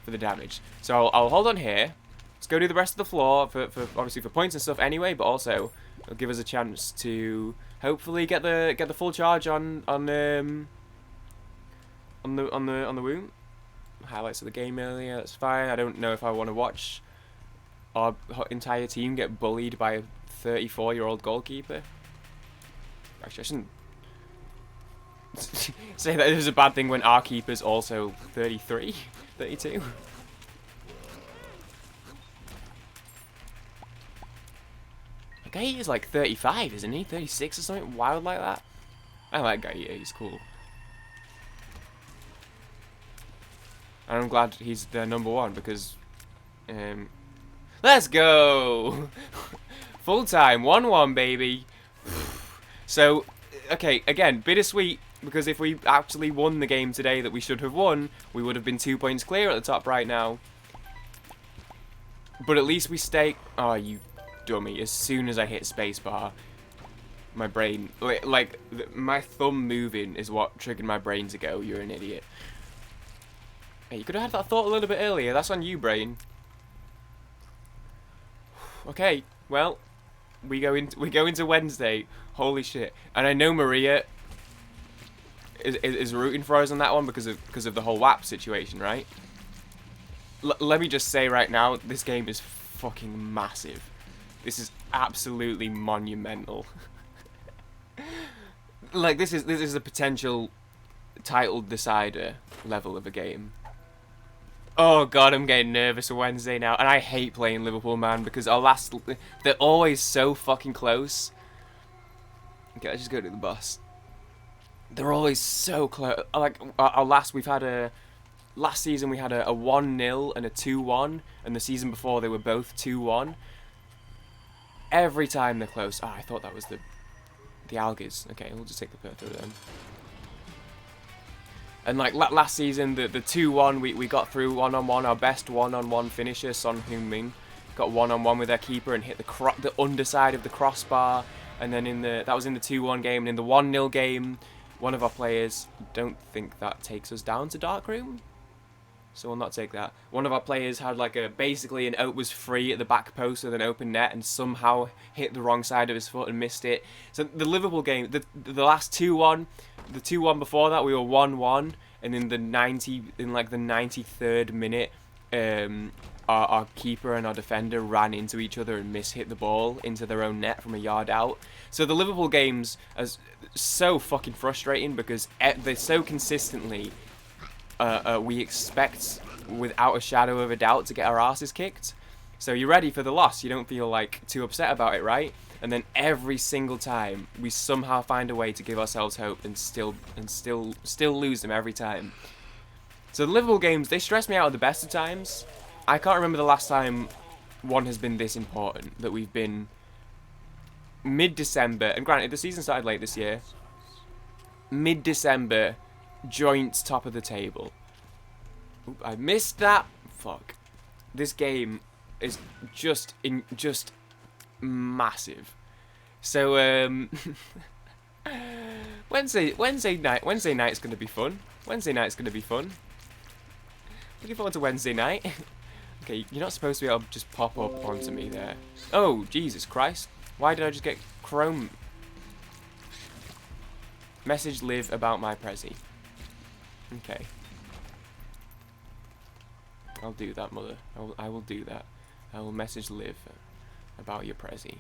for the damage. So I'll hold on here. Let's go do the rest of the floor for obviously for points and stuff anyway, but also it'll give us a chance to hopefully get the full charge on the womb. Highlights of the game earlier, that's fine. I don't know if I want to watch our entire team get bullied by a 34-year-old goalkeeper. Actually, I shouldn't say that it was a bad thing when our keeper's also 33, 32. Okay, he's like 35, isn't he? 36 or something wild like that. I like that guy, yeah, he's cool. And I'm glad he's their #1 because, let's go! Full time, 1-1, baby. So, okay, again, bittersweet, because if we actually won the game today that we should have won, we would have been 2 points clear at the top right now. But at least we stay... Oh, you dummy. As soon as I hit spacebar, my brain... Like, my thumb moving is what triggered my brain to go, you're an idiot. Hey, you could have had that thought a little bit earlier. That's on you, brain. Okay, well, we go into Wednesday. Holy shit! And I know Maria is rooting for us on that one because of the whole WAP situation, right? let me just say right now, this game is fucking massive. This is absolutely monumental. Like, this is a potential title decider level of a game. Oh god, I'm getting nervous for Wednesday now, and I hate playing Liverpool, man, because they're always so fucking close. Okay, let's just go to the bus. They're always so close. Like, last season we had a 1-0 and a 2-1, and the season before they were both 2-1. Every time they're close. I thought that was the Algies. Okay, we'll just take the Pertho then. And like last season, the 2-1, we got through one-on-one. Our best one-on-one finisher, Son Heung-min, got one-on-one with their keeper and hit the underside of the crossbar. And then that was in the 2-1 game. And in the 1-0 game, one of our players, don't think that takes us down to Darkroom, so we'll not take that. One of our players had like basically was free at the back post with an open net and somehow hit the wrong side of his foot and missed it. So the Liverpool game, the last 2-1, the 2-1 before that we were 1-1, and in the 93rd minute, our keeper and our defender ran into each other and hit the ball into their own net from a yard out. So the Liverpool games are so fucking frustrating because they're so consistently. We expect, without a shadow of a doubt, to get our asses kicked. So you're ready for the loss. You don't feel like too upset about it, right? And then every single time we somehow find a way to give ourselves hope and still lose them every time. So the Liverpool games, they stress me out at the best of times. I can't remember the last time one has been this important, that we've been mid-December, and granted the season started late this year. Mid-December, joint top of the table. Oop, I missed that. Fuck. This game is just massive. So Wednesday night's gonna be fun. Looking forward to Wednesday night. Okay, you're not supposed to be able to just pop up onto me there. Oh, Jesus Christ. Why did I just get Chrome? Message Liv about my Prezi. Okay. I'll do that, mother. I will do that. I will message Liv about your Prezi.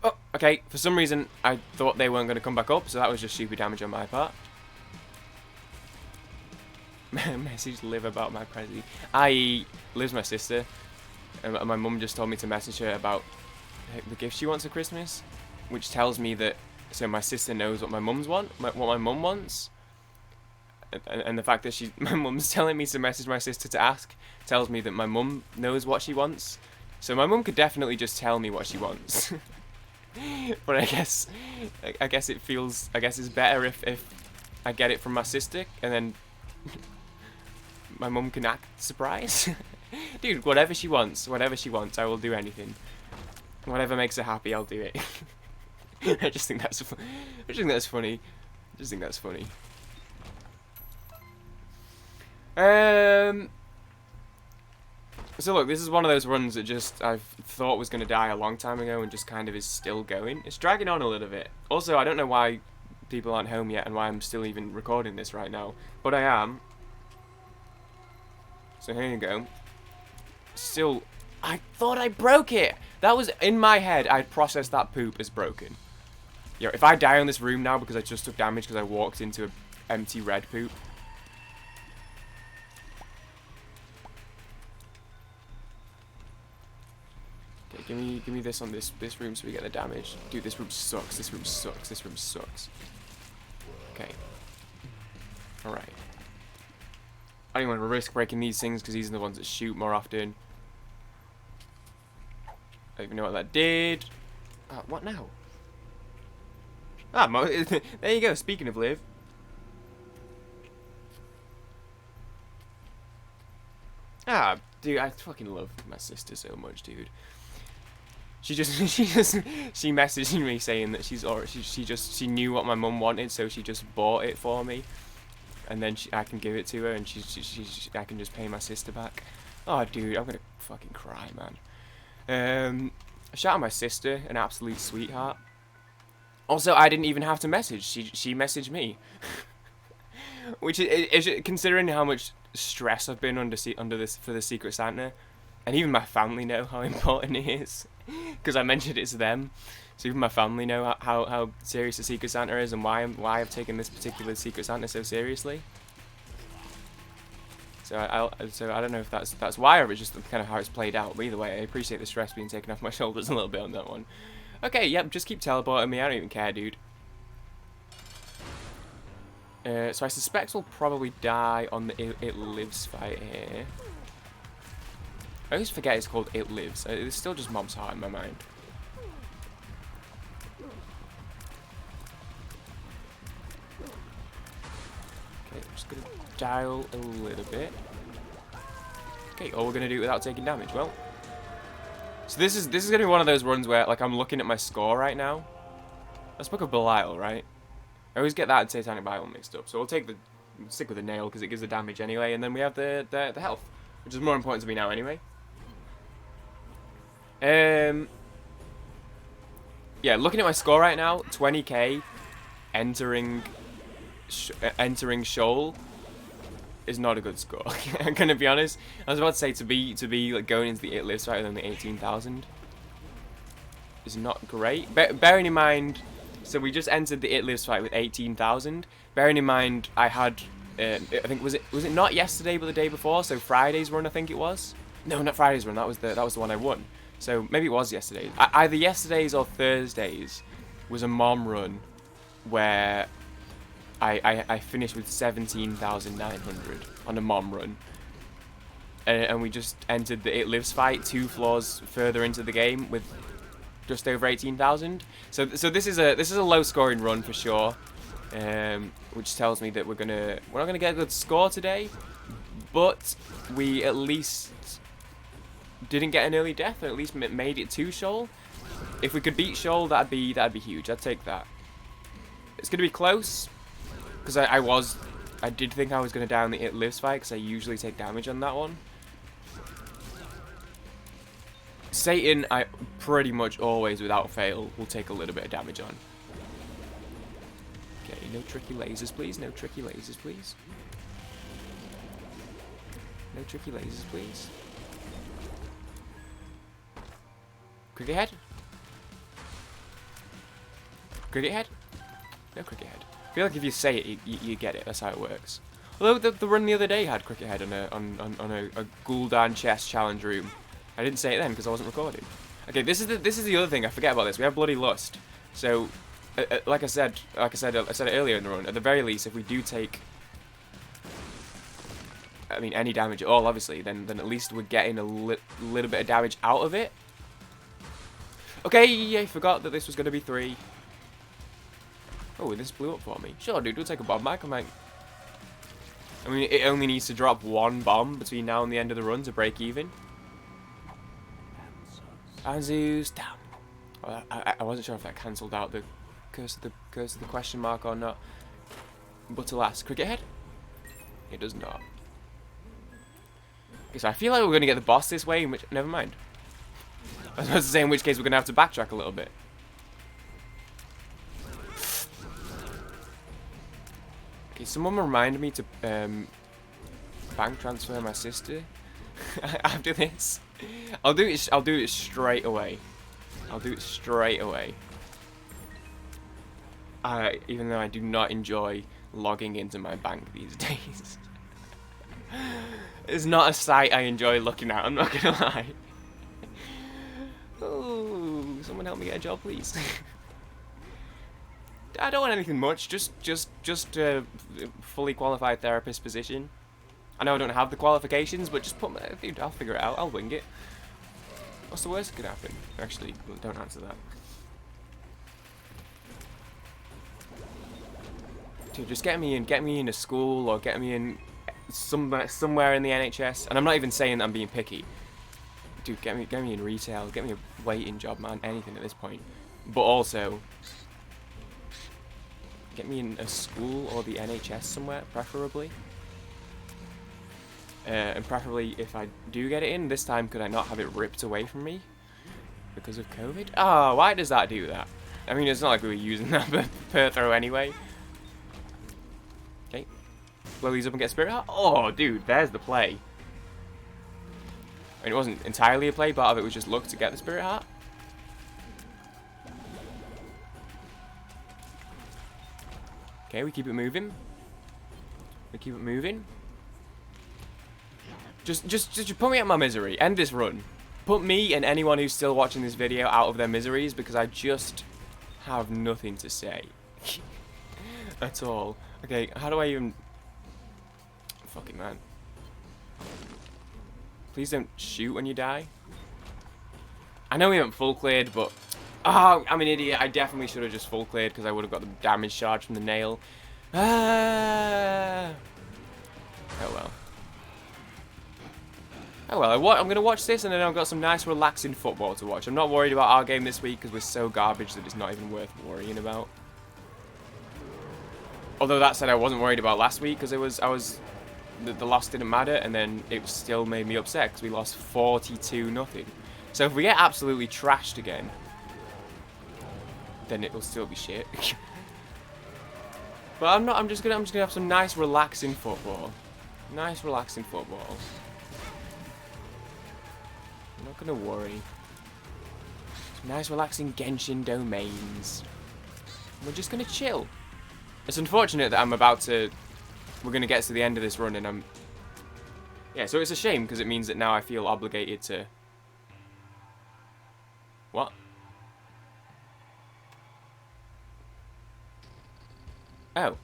Oh, okay. For some reason, I thought they weren't going to come back up, so that was just stupid damage on my part. Message Liv about my Prezi. Liv's my sister. And my mum just told me to message her about the gift she wants for Christmas, which tells me that so my sister knows what my mum wants, and the fact that my mum's telling me to message my sister to ask tells me that my mum knows what she wants. So my mum could definitely just tell me what she wants. But I guess it's better if I get it from my sister and then my mum can act surprised. Dude, whatever she wants, I will do anything. Whatever makes her happy, I'll do it. I just think that's funny. So look, this is one of those runs that I've thought was going to die a long time ago and just kind of is still going. It's dragging on a little bit. Also, I don't know why people aren't home yet and why I'm still even recording this right now, but I am. So here you go. Still, I thought I broke it. That was in my head. I'd processed that poop as broken. Yo, if I die in this room now because I just took damage because I walked into an empty red poop. Okay, give me this on this room so we get the damage. Dude, this room sucks. This room sucks. Okay. All right. I don't want to risk breaking these things because these are the ones that shoot more often. I don't even know what that did. What now? There you go. Speaking of Liv. Dude, I fucking love my sister so much, dude. She messaged me saying that she knew what my mum wanted, so she just bought it for me, and then I can give it to her, and I can just pay my sister back. Oh, dude, I'm gonna fucking cry, man. Shout out my sister, an absolute sweetheart. Also, I didn't even have to message. She messaged me. Which is considering how much stress I've been under this for the Secret Santa, and even my family know how important it is, because I mentioned it to them. So even my family know how serious the Secret Santa is and why I've taken this particular Secret Santa so seriously. So I don't know if that's why, or it's just kind of how it's played out. But either way, I appreciate the stress being taken off my shoulders a little bit on that one. Okay, yep, just keep teleporting me. I don't even care, dude. So I suspect we'll probably die on the It Lives fight here. I always forget it's called It Lives. It's still just Mob's Heart in my mind. Okay, I'm just gonna dial a little bit. Okay, all we're gonna do without taking damage. Well, so this is gonna be one of those runs where like I'm looking at my score right now. That's Book of Belial, right? I always get that and Satanic Bible mixed up. So we'll stick with the nail because it gives the damage anyway, and then we have the health, which is more important to me now anyway. Yeah, looking at my score right now, 20k, entering Shoal is not a good score. I'm gonna be honest. I was about to say to be like going into the It Lives fight than the 18,000 is not great. Bearing in mind, so we just entered the It Lives fight with 18,000. Bearing in mind, I had I think was it not yesterday but the day before? So Friday's run, I think it was. No, not Friday's run. That was the one I won. So maybe it was yesterday. Either yesterday's or Thursday's was a mom run where I finished with 17,900 on a mom run. And we just entered the It Lives fight 2 floors further into the game with just over 18,000. So this is a low scoring run for sure. Which tells me that we're not gonna get a good score today, but we at least didn't get an early death, or at least made it to Shoal. If we could beat Shoal, that'd be huge. I'd take that. It's gonna be close, because I did think I was gonna die on the It Lives fight, because I usually take damage on that one. Satan, I pretty much always, without fail, will take a little bit of damage on. Okay, no tricky lasers, please. No tricky lasers, please. No tricky lasers, please. Cricket head? Cricket head? No cricket head. I feel like if you say it, you get it. That's how it works. Although the run the other day had cricket head on a Gul'dan chess challenge room. I didn't say it then because I wasn't recording. Okay, this is the other thing. I forget about this. We have Bloody Lust. So, like I said it earlier in the run. At the very least, if we do take, I mean, any damage at all, obviously, then at least we're getting a little bit of damage out of it. Okay, I forgot that this was going to be 3. Oh, this blew up for me. Sure, dude, we'll take a bomb back. I mean, it only needs to drop 1 bomb between now and the end of the run to break even. Anzus down. Oh, I wasn't sure if that cancelled out the curse of the question mark or not. But alas, cricket head? It does not. Okay, so I feel like we're going to get the boss this way, in which, never mind. I was about to say, in which case we're going to have to backtrack a little bit. Okay, someone reminded me to bank transfer my sister after this. I'll do it straight away. I'll do it straight away. Even though I do not enjoy logging into my bank these days. It's not a site I enjoy looking at, I'm not gonna lie. Oh, someone help me get a job, please. I don't want anything much, just a fully qualified therapist position. I know I don't have the qualifications, but just put my, dude, I'll figure it out, I'll wing it. What's the worst that could happen? Actually, don't answer that. Dude, just get me in a school, or get me in somewhere in the NHS. And I'm not even saying that I'm being picky. Dude, get me in retail, get me a waiting job, man, anything at this point. But also, get me in a school or the NHS somewhere, preferably. And preferably, if I do get it in, this time could I not have it ripped away from me because of COVID? Oh, why does that do that? I mean, it's not like we were using that per throw anyway. Okay. Blow these up and get a spirit heart. Oh, dude, there's the play. I mean, it wasn't entirely a play. Part of it was just luck to get the spirit heart. Okay, we keep it moving. We keep it moving. Just put me out of my misery. End this run. Put me and anyone who's still watching this video out of their miseries, because I just have nothing to say. At all. Okay, how do I even... Fucking man. Please don't shoot when you die. I know we haven't full cleared, but... Oh, I'm an idiot. I definitely should have just full cleared because I would have got the damage charge from the nail. Ah. Oh well. Oh well, I'm going to watch this and then I've got some nice relaxing football to watch. I'm not worried about our game this week because we're so garbage that it's not even worth worrying about. Although that said, I wasn't worried about last week because the loss didn't matter, and then it still made me upset because we lost 42-0. So if we get absolutely trashed again, then it will still be shit. But I'm not. I'm just gonna have some nice relaxing football. Nice relaxing football. I'm not gonna worry. Some nice relaxing Genshin domains. We're just gonna chill. It's unfortunate that I'm about to... We're going to get to the end of this run and I'm... Yeah, so it's a shame because it means that now I feel obligated to... What? Oh.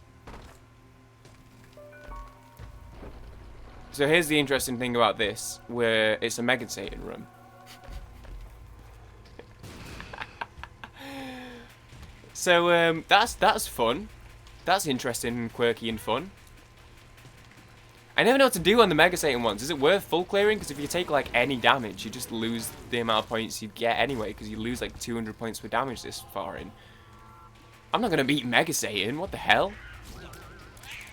So here's the interesting thing about this, where it's a Mega Satan run. So that's fun. That's interesting and quirky and fun. I never know what to do on the Mega Satan ones. Is it worth full clearing? Because if you take like any damage, you just lose the amount of points you'd get anyway. Because you lose like 200 points for damage this far in. I'm not going to beat Mega Satan. What the hell?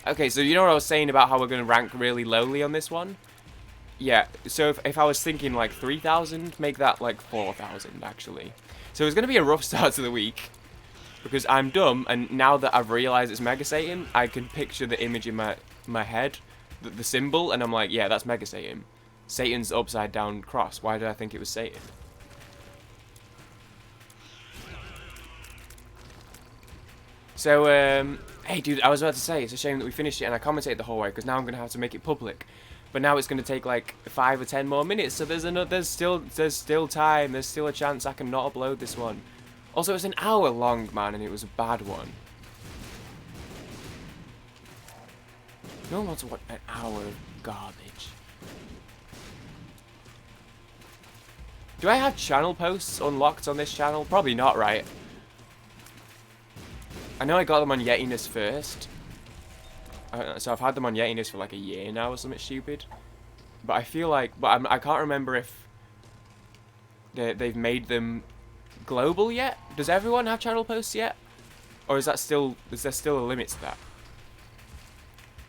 Okay, so you know what I was saying about how we're going to rank really lowly on this one? Yeah, so if I was thinking like 3,000, make that like 4,000 actually. So it's going to be a rough start to the week. Because I'm dumb, and now that I've realised it's Mega Satan, I can picture the image in my head, the symbol, and I'm like, yeah, that's Mega Satan. Satan's upside down cross. Why did I think it was Satan? So, hey dude, I was about to say, it's a shame that we finished it and I commentated the whole way, because now I'm going to have to make it public. But now it's going to take like 5 or 10 more minutes, so there's still time, there's still a chance I can not upload this one. Also, it's an hour long, man, and it was a bad one. No one wants to watch an hour of garbage. Do I have channel posts unlocked on this channel? Probably not, right? I know I got them on Yetiness first. So I've had them on Yetiness for like a year now or something stupid. But I feel like... But I can't remember if they've made them... global yet? Does everyone have channel posts yet? Or is there still a limit to that?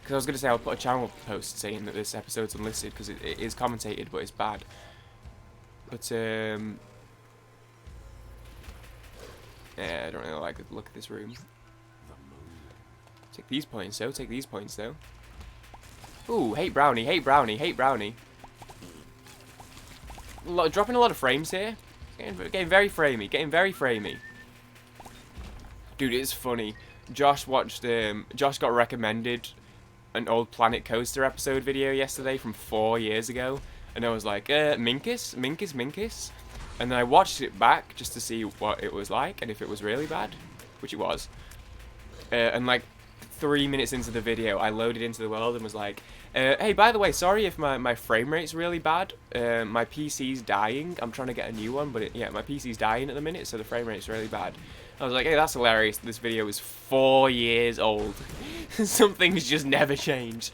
Because I was going to say I'll put a channel post saying that this episode's unlisted because it is commentated but it's bad. But yeah, I don't really like the look of this room. Take these points though, take these points though. Ooh, hate brownie, hate brownie, hate brownie. Dropping a lot of frames here. Getting very framey, getting very framey. Dude, it's funny. Josh got recommended an old Planet Coaster episode video yesterday from 4 years ago. And I was like, Minkus? Minkus, Minkus? And then I watched it back just to see what it was like and if it was really bad. Which it was. And like 3 minutes into the video, I loaded into the world and was like, hey, by the way, sorry if my frame rate's really bad. My PC's dying. I'm trying to get a new one, but yeah, my PC's dying at the minute, so the frame rate's really bad. I was like, hey, that's hilarious. This video is 4 years old. Some things just never change.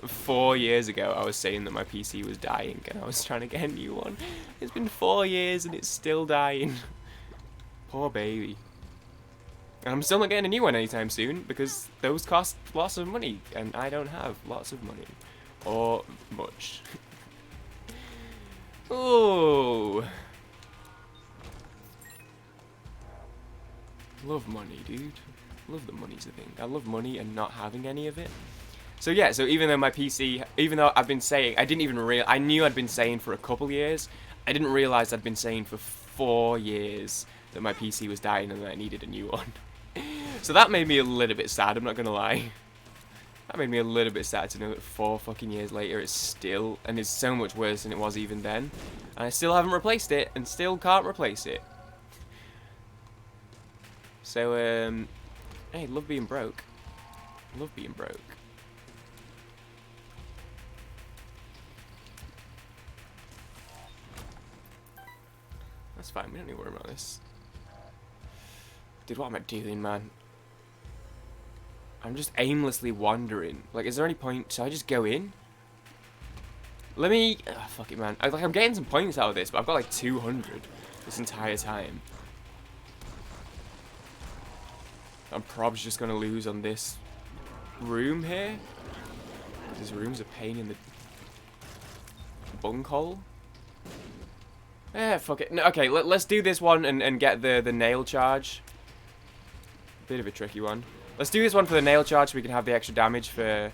4 years ago, I was saying that my PC was dying, and I was trying to get a new one. It's been 4 years, and it's still dying. Poor baby. And I'm still not getting a new one anytime soon, because those cost lots of money, and I don't have lots of money. Or much. Ooh. Love money, dude. Love that money's a thing. I love money and not having any of it. So yeah, so even though my PC, even though I've been saying, I knew I'd been saying for a couple years, I didn't realise I'd been saying for 4 years that my PC was dying and that I needed a new one. So that made me a little bit sad, I'm not gonna lie. That made me a little bit sad to know that 4 fucking years later it's still, and it's so much worse than it was even then. And I still haven't replaced it, and still can't replace it. So, hey, love being broke. Love being broke. That's fine, we don't need to worry about this. Dude, what am I doing, man? I'm just aimlessly wandering. Like, is there any point? Should I just go in? Let me... Oh, fuck it, man. I'm getting some points out of this, but I've got like 200 this entire time. I'm probably just going to lose on this room here. This room's a pain in the bunghole. Fuck it. No, okay, let's do this one and get the nail charge. Bit of a tricky one. Let's do this one for the nail charge so we can have the extra damage for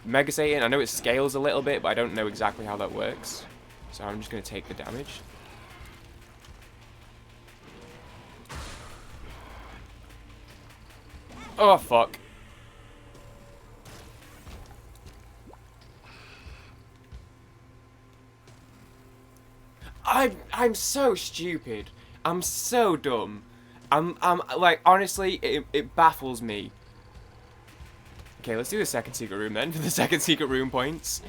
Mega Satan. I know it scales a little bit, but I don't know exactly how that works. So I'm just going to take the damage. Oh, fuck. I'm so stupid. I'm so dumb. I'm like, honestly, it baffles me. Okay, let's do the second secret room then, for the second secret room points.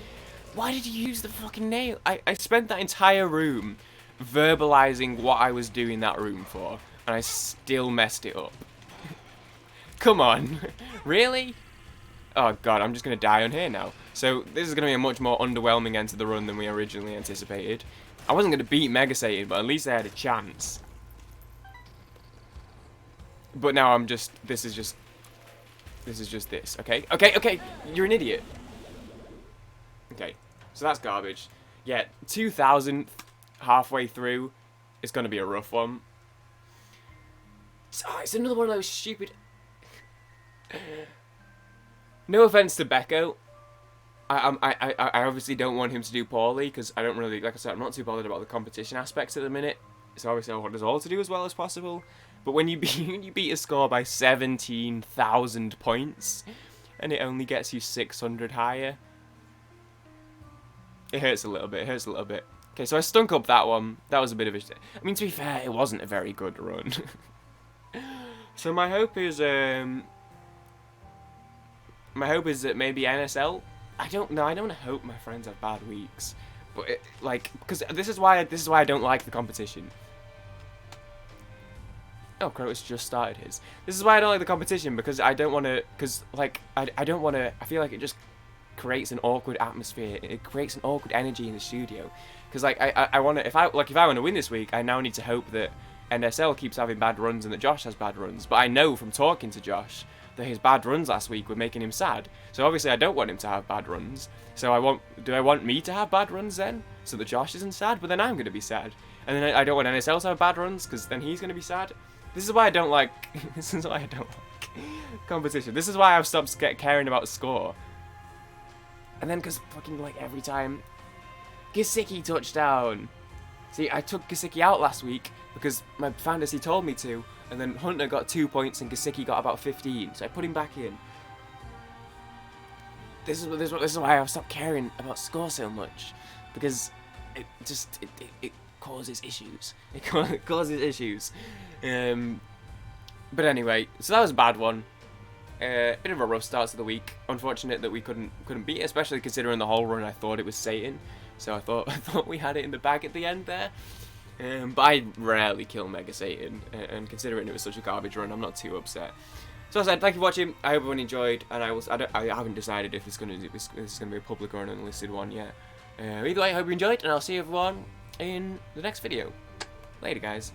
Why did you use the fucking nail? I spent that entire room verbalizing what I was doing that room for, and I still messed it up. Come on. Really? Oh god, I'm just gonna die on here now. So, this is gonna be a much more underwhelming end to the run than we originally anticipated. I wasn't gonna beat Mega Satan, but at least I had a chance. But now I'm just, this is just this, okay? Okay, you're an idiot. Okay, so that's garbage. Yeah, 2,000th halfway through is gonna be a rough one. It's another one of those stupid... No offense to Becco. I obviously don't want him to do poorly, because I don't really, like I said, I'm not too bothered about the competition aspects at the minute. So obviously I want us all to do as well as possible. But when you beat a score by 17,000 points, and it only gets you 600 higher, it hurts a little bit, Okay, so I stunk up that one. That was a bit of a... I mean, to be fair, it wasn't a very good run. So my hope is that maybe NSL... I don't know. I don't hope my friends have bad weeks, but because this is why I don't like the competition. Oh, Krotus just started his. This is why I don't like the competition, because I don't want to. I don't want to. I feel like it just creates an awkward atmosphere. It creates an awkward energy in the studio. Because I want to. If I want to win this week, I now need to hope that NSL keeps having bad runs and that Josh has bad runs. But I know from talking to Josh that his bad runs last week were making him sad. So obviously I don't want him to have bad runs. So do I want me to have bad runs then? So that Josh isn't sad? But then I'm going to be sad. And then I don't want NSL to have bad runs, because then he's going to be sad. This is why I don't like... This is why I don't like competition. This is why I've stopped caring about score. And then because fucking like every time... Gesicki touchdown! See, I took Gesicki out last week because my fantasy told me to. And then Hunter got 2 points and Gesicki got about 15. So I put him back in. This is why I've stopped caring about score so much. Because it causes issues. It causes issues. But anyway, so that was a bad one. Bit of a rough start to the week. Unfortunate that we couldn't beat it, especially considering the whole run I thought it was Satan. So I thought we had it in the bag at the end there. But I rarely kill Mega Satan, and considering it was such a garbage run, I'm not too upset. So as I said, thank you for watching. I hope everyone enjoyed, and I haven't decided if this is going to be a public or an unlisted one yet. Either way, I hope you enjoyed, and I'll see everyone in the next video. Later, guys.